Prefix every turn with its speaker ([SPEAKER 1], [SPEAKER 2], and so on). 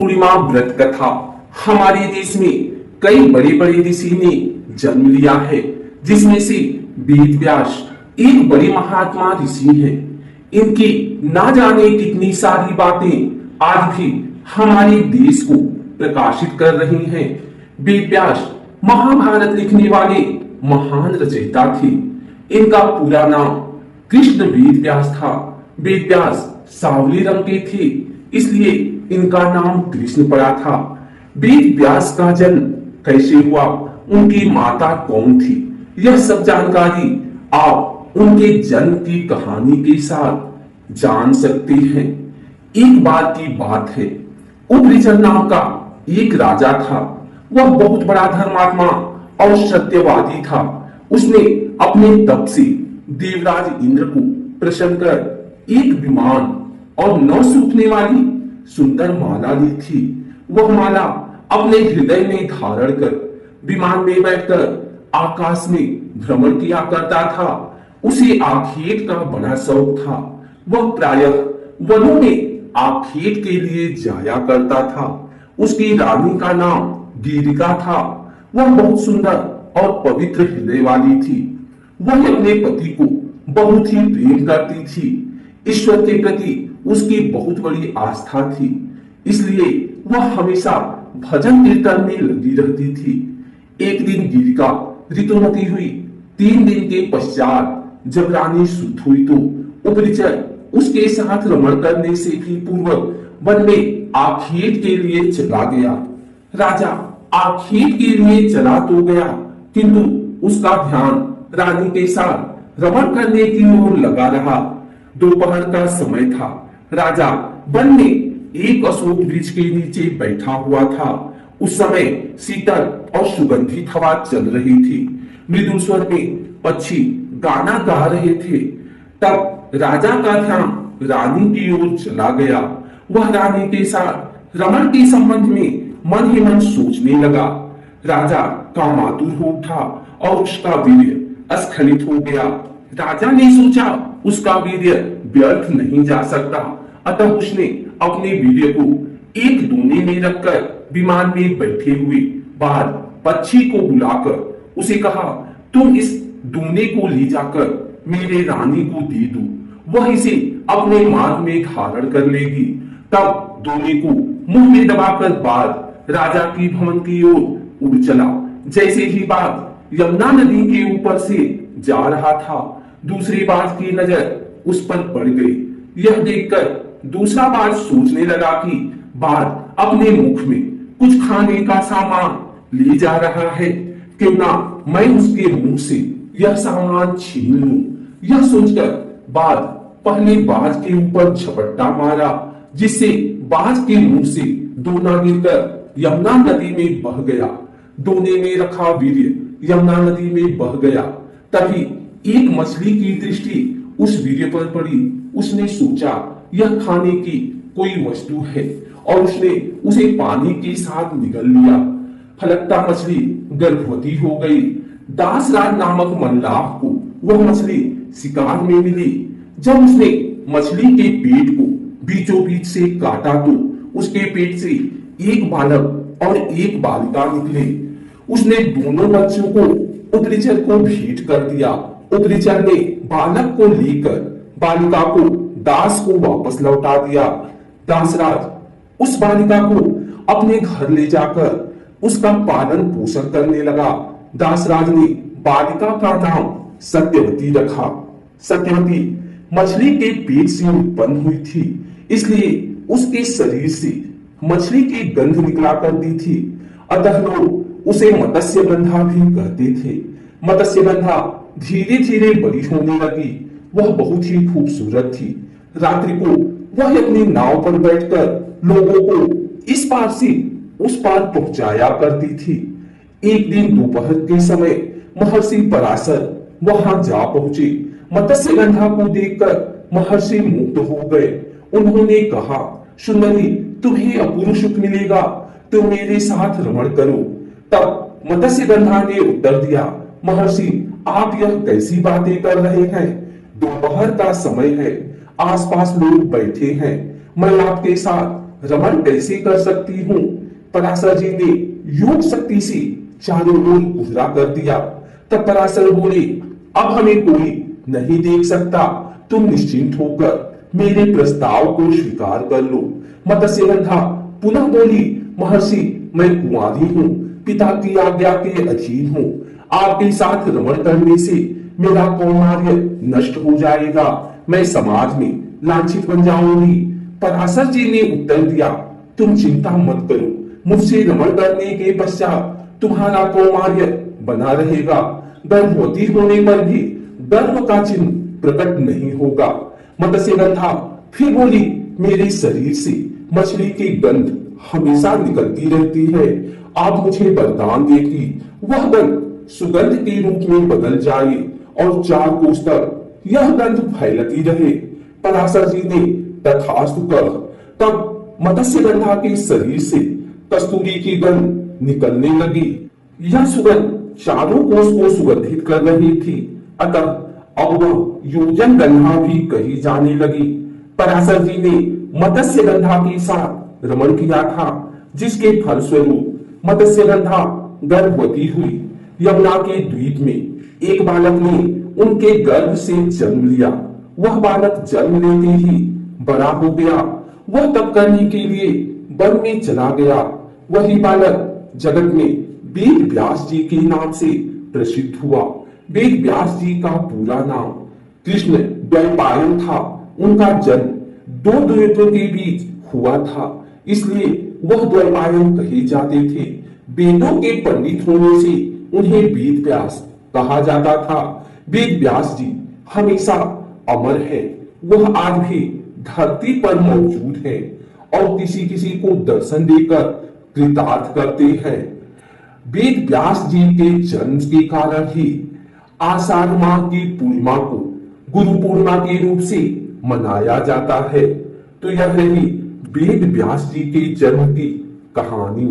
[SPEAKER 1] पूर्णिमा व्रत कथा। हमारे देश में कई बड़े बड़े ऋषि ने जन्म लिया है, जिसमें से वेद व्यास एक बड़े महात्मा ऋषि हैं। इनकी ना जाने कितनी सारी बातें आज भी हमारे देश को प्रकाशित कर रही हैं। वेद व्यास महाभारत लिखने वाले महान रचयिता थे। इनका पूरा नाम कृष्ण वेद व्यास था। वेद व्यास सांवले रंग के थे, इसलिए इनका नाम कृष्ण पड़ा था। वेद व्यास का जन्म कैसे हुआ, उनकी माता कौन थी, यह सब जानकारी आप उनके जन्म की कहानी के साथ जान सकते हैं। एक बार की बात है, उपरिचर नाम का एक राजा था। वह बहुत बड़ा धर्मात्मा और सत्यवादी था। उसने अपने तप से देवराज इंद्र को प्रसन्न कर एक विमान और 9 सूखने वाली सुंदर माला ली थी। वह माला अपने हृदय में धारण कर विमान में बैठकर आकाश में भ्रमण किया करता था। उसे आखेट का बड़ा शौक था। वह प्रायः वनों में आखेट के लिए जाया करता था। उसकी रानी का नाम गिरिका था। वह बहुत सुंदर और पवित्र हृदय वाली थी। वह अपने पति को बहुत ही प्रेम करती थी। ईश्वर के प्रति उसकी बहुत बड़ी आस्था थी, इसलिए वह हमेशा भजन कीर्तन में लगी रहती थी। एक दिन गिरिका ऋतुमती हुई। 3 दिन के पश्चात जब रानी शुद्ध हुई तो उपरिचर उसके साथ रमण करने से भी पूर्व वन में आखेट के लिए चला गया। राजा आखेट के लिए चला तो गया, किंतु उसका ध्यान रानी के साथ रमण करने की ओर लगा रहा। दोपहर का समय था। राजा वन में एक अशोक वृक्ष के नीचे बैठा हुआ था। उस समय शीतल और सुगंधित हवा चल रही थी। मृदु स्वर में पक्षी गाना गा रहे थे। तब राजा का ध्यान रानी की ओर चला गया। वह रानी के साथ रमण के संबंध में मन ही मन सोचने लगा। राजा कामातुर हो उठा और उसका वीर्य स्खलित हो गया। राजा ने सोचा उसका वीर्य व्यर्थ नहीं जा सकता, अतः उसने अपने वीर्य को एक दूने में रखकर विमान में बैठे हुए बाहर पक्षी को बुलाकर उसे कहा, तुम इस दूने को ले जाकर मेरे रानी को दे दो, वह इसे अपने मार्ग में धारण कर लेगी। तब दूने को मुंह में दबाकर बाघ राजा की भवन की ओर उड़ चला। जैसे ही बाघ यमुना नदी के ऊपर से जा रहा था, दूसरी बाघ की नजर उस पर पड़ गई। यह देखकर दूसरा बाघ सोचने लगा कि बाघ अपने मुख में कुछ खाने का सामान ले जा रहा है, क्यों ना मैं उसके मुंह से यह सामान छीन लूं। यह सोचकर बाघ पहले बाघ के ऊपर झपट्टा मारा, जिससे बाघ के मुंह से दोना गिरकर यमुना नदी में बह गया। दोने में रखा वीर्य यमुना नदी में बह गया। तभी एक मछली की दृष्टि उस वीर्य पर पड़ी। उसने सोचा यह खाने की कोई वस्तु है और उसने उसे पानी के साथ निगल लिया। फलकता मछली गर्भवती हो गई। दासराज नामक मल्लाह को वह मछली शिकार में मिली। जब उसने मछली के पेट को बीचों बीच से काटा तो उसके पेट से एक बालक और एक बालिका निकले। उसने दोनों बच्चों को उपरिचर को भेंट कर दिया। उपरिचर ने बालक को लेकर बालिका को दास को वापस लौटा दिया। दासराज उस बालिका को अपने घर ले जाकर उसका पालन पोषण करने लगा। दासराज ने बालिका का नाम सत्यवती रखा। सत्यवती मछली के पेट से उत्पन्न हुई थी, इसलिए उसके शरीर से मछली की गंध निकला करती थी। अतः लोग उसे मत्स्यगंधा भी कहते थे। मत्स्यगंधा धीरे धीरे बड़ी होने लगी। वह बहुत ही खूबसूरत थी। रात्रि को वह अपनी नाव पर बैठकर लोगों को इस पार से उस पार पहुंचाया करती थी। एक दिन दोपहर के समय महर्षि पराशर वहां जा पहुंचे। मत्स्यगंधा को देखकर महर्षि मुग्ध हो गए। उन्होंने कहा, सुंदरी, तुम्हें अपूर्व सुख मिलेगा, तुम मेरे साथ रमण करो। तब मत्स्यगंधा ने उत्तर दिया, महर्षि, आप यह कैसी बातें कर रहे हैं? दोपहर का समय है, आसपास लोग बैठे हैं, मैं आपके साथ रमण कैसे कर सकती हूँ? पराशर जी ने योग शक्ति से चारों ओर उजरा कर दिया। तब पराशर बोले, अब हमें कोई नहीं देख सकता, तुम निश्चिंत होकर मेरे प्रस्ताव को स्वीकार कर लो। मत्स्यगंधा पुनः बोली, महर्षि मैं कुंवारी हूँ, पिता की आज्ञा के अधीन हूँ। आपके साथ रमण करने से मेरा कौमार्य नष्ट हो जाएगा, मैं समाज में लांछित बन जाऊंगी। पराशर जी ने उत्तर दिया, तुम चिंता मत करो, मुझसे रमण करने के पश्चात तुम्हारा कौमार्य बना रहेगा। गर्भवती होने पर भी गर्भ का चिन्ह प्रकट नहीं होगा। मत्स्यगंधा फिर बोली, मेरे शरीर से मछली की गंध हमेशा निकलती रहती है। आप मुझे वरदान दे कि वह गंध सुगंध के रूप में बदल जाए और 4 कोस तक यह गंध फैलती रहे। पराशर जी ने तथास्तु कह। तब मत्स्यगंधा के शरीर से कस्तूरी की गंध निकलने लगी। यह सुगंध चारों कोस को सुगंधित कर रही थी, अतः अब वह योजन गंधा भी कही जाने लगी। पराशर जी ने मत्स्यगंधा के साथ रमण किया था, जिसके फलस्वरूप मत्स्यगंधा गर्भवती हुई। यमुना के द्वीप में एक बालक ने उनके गर्भ से जन्म लिया। वह बालक जन्म लेते ही बड़ा हो गया। वह तप करने के लिए वन में चला गया। वही बालक जगत में वेद व्यास जी के नाम से प्रसिद्ध हुआ। वेद व्यास जी का पूरा नाम कृष्ण द्वैपायन था। उनका जन्म 2 द्वीपों के बीच हुआ था, इसलिए वह द्वैपायन कहे जाते थे। वेदों के पंडित होने से उन्हें वेद व्यास कहा जाता था। वेद व्यास जी हमेशा अमर है। वह आज भी धरती पर मौजूद है और किसी किसी को दर्शन देकर कृतार्थ करते हैं। वेद व्यास जी के जन्म के कारण ही आषाढ़ माह की पूर्णिमा को गुरु पूर्णिमा के रूप से मनाया जाता है। तो यह रही वेद व्यास जी के जन्म की कहानी।